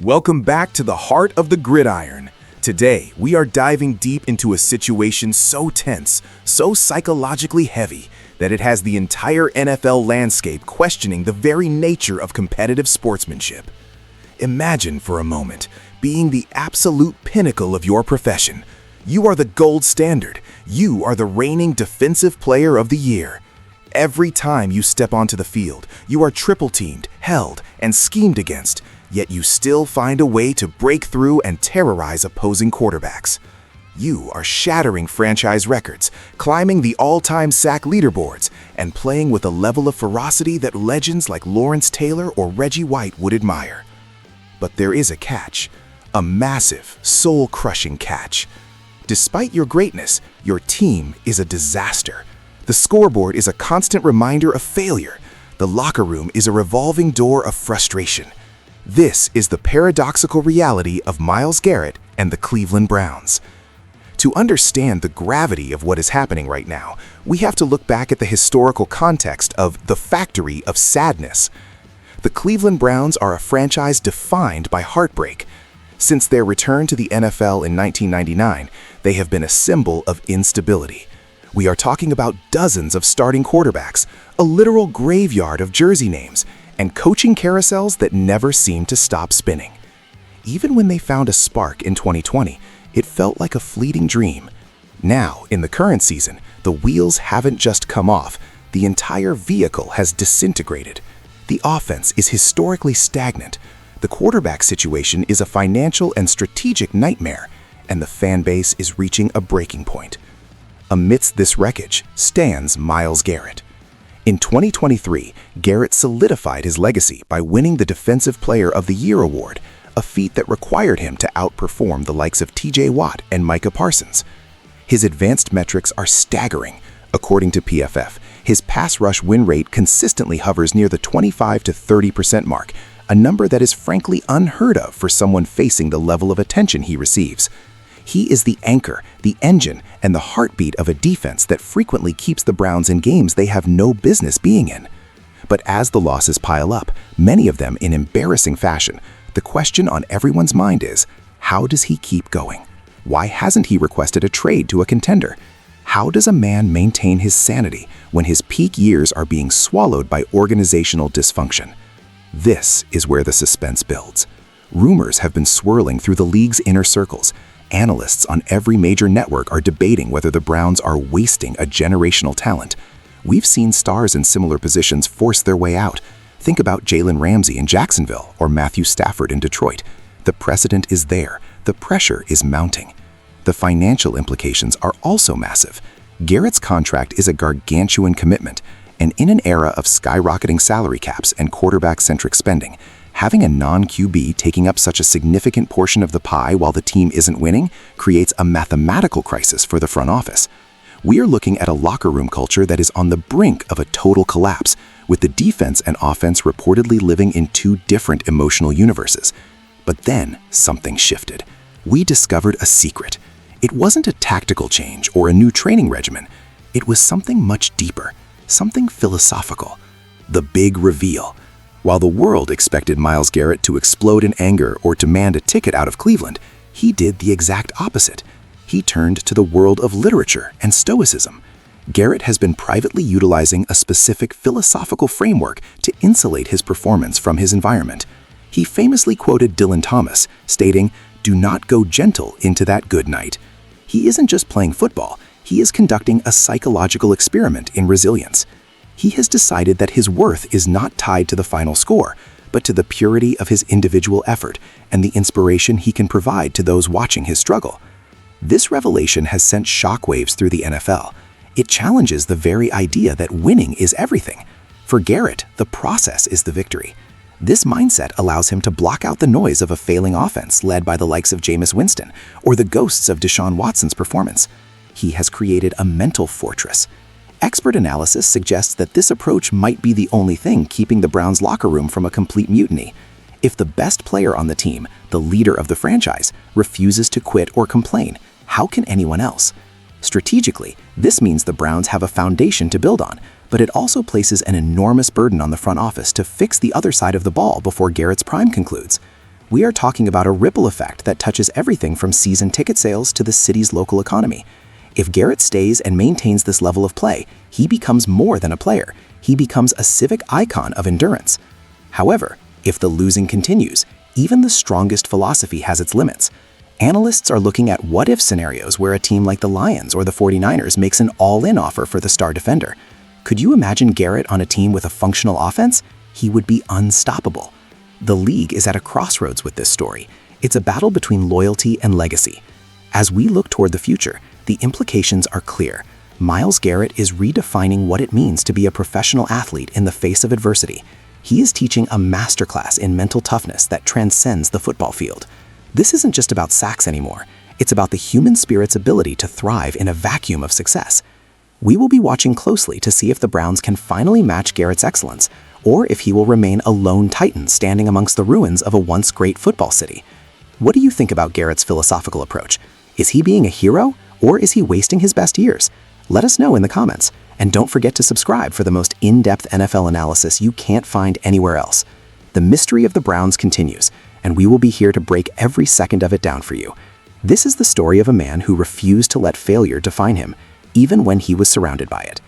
Welcome back to the heart of the gridiron. Today, we are diving deep into a situation so tense, so psychologically heavy, that it has the entire NFL landscape questioning the very nature of competitive sportsmanship. Imagine for a moment being the absolute pinnacle of your profession. You are the gold standard. You are the reigning defensive player of the year. Every time you step onto the field, you are triple-teamed, held, and schemed against, yet you still find a way to break through and terrorize opposing quarterbacks. You are shattering franchise records, climbing the all-time sack leaderboards, and playing with a level of ferocity that legends like Lawrence Taylor or Reggie White would admire. But there is a catch, a massive, soul-crushing catch. Despite your greatness, your team is a disaster. The scoreboard is a constant reminder of failure. The locker room is a revolving door of frustration. This is the paradoxical reality of Myles Garrett and the Cleveland Browns. To understand the gravity of what is happening right now, we have to look back at the historical context of the factory of sadness. The Cleveland Browns are a franchise defined by heartbreak. Since their return to the NFL in 1999, they have been a symbol of instability. We are talking about dozens of starting quarterbacks, a literal graveyard of jersey names, and coaching carousels that never seem to stop spinning. Even when they found a spark in 2020, it felt like a fleeting dream. Now, in the current season, the wheels haven't just come off, the entire vehicle has disintegrated. The offense is historically stagnant. The quarterback situation is a financial and strategic nightmare, and the fan base is reaching a breaking point. Amidst this wreckage stands Myles Garrett. In 2023, Garrett solidified his legacy by winning the Defensive Player of the Year award, a feat that required him to outperform the likes of TJ Watt and Micah Parsons. His advanced metrics are staggering. According to PFF, his pass rush win rate consistently hovers near the 25 to 30% mark, a number that is frankly unheard of for someone facing the level of attention he receives. He is the anchor, the engine, and the heartbeat of a defense that frequently keeps the Browns in games they have no business being in. But as the losses pile up, many of them in embarrassing fashion, the question on everyone's mind is, how does he keep going? Why hasn't he requested a trade to a contender? How does a man maintain his sanity when his peak years are being swallowed by organizational dysfunction? This is where the suspense builds. Rumors have been swirling through the league's inner circles. Analysts on every major network are debating whether the Browns are wasting a generational talent. We've seen stars in similar positions force their way out. Think about Jalen Ramsey in Jacksonville or Matthew Stafford in Detroit. The precedent is there. The pressure is mounting. The financial implications are also massive. Garrett's contract is a gargantuan commitment, and in an era of skyrocketing salary caps and quarterback-centric spending, having a non-QB taking up such a significant portion of the pie while the team isn't winning creates a mathematical crisis for the front office. We are looking at a locker room culture that is on the brink of a total collapse, with the defense and offense reportedly living in two different emotional universes. But then something shifted. We discovered a secret. It wasn't a tactical change or a new training regimen. It was something much deeper, something philosophical. The big reveal. While the world expected Myles Garrett to explode in anger or demand a ticket out of Cleveland, he did the exact opposite. He turned to the world of literature and stoicism. Garrett has been privately utilizing a specific philosophical framework to insulate his performance from his environment. He famously quoted Dylan Thomas, stating, "Do not go gentle into that good night." He isn't just playing football, he is conducting a psychological experiment in resilience. He has decided that his worth is not tied to the final score, but to the purity of his individual effort and the inspiration he can provide to those watching his struggle. This revelation has sent shockwaves through the NFL. It challenges the very idea that winning is everything. For Garrett, the process is the victory. This mindset allows him to block out the noise of a failing offense led by the likes of Jameis Winston or the ghosts of Deshaun Watson's performance. He has created a mental fortress. Expert analysis suggests that this approach might be the only thing keeping the Browns' locker room from a complete mutiny. If the best player on the team, the leader of the franchise, refuses to quit or complain, how can anyone else? Strategically, this means the Browns have a foundation to build on, but it also places an enormous burden on the front office to fix the other side of the ball before Garrett's prime concludes. We are talking about a ripple effect that touches everything from season ticket sales to the city's local economy. If Garrett stays and maintains this level of play, he becomes more than a player. He becomes a civic icon of endurance. However, if the losing continues, even the strongest philosophy has its limits. Analysts are looking at what-if scenarios where a team like the Lions or the 49ers makes an all-in offer for the star defender. Could you imagine Garrett on a team with a functional offense? He would be unstoppable. The league is at a crossroads with this story. It's a battle between loyalty and legacy. As we look toward the future, the implications are clear. Myles Garrett is redefining what it means to be a professional athlete in the face of adversity. He is teaching a masterclass in mental toughness that transcends the football field. This isn't just about sacks anymore. It's about the human spirit's ability to thrive in a vacuum of success. We will be watching closely to see if the Browns can finally match Garrett's excellence, or if he will remain a lone titan standing amongst the ruins of a once great football city. What do you think about Garrett's philosophical approach? Is he being a hero, or is he wasting his best years? Let us know in the comments, and don't forget to subscribe for the most in-depth NFL analysis you can't find anywhere else. The mystery of the Browns continues, and we will be here to break every second of it down for you. This is the story of a man who refused to let failure define him, even when he was surrounded by it.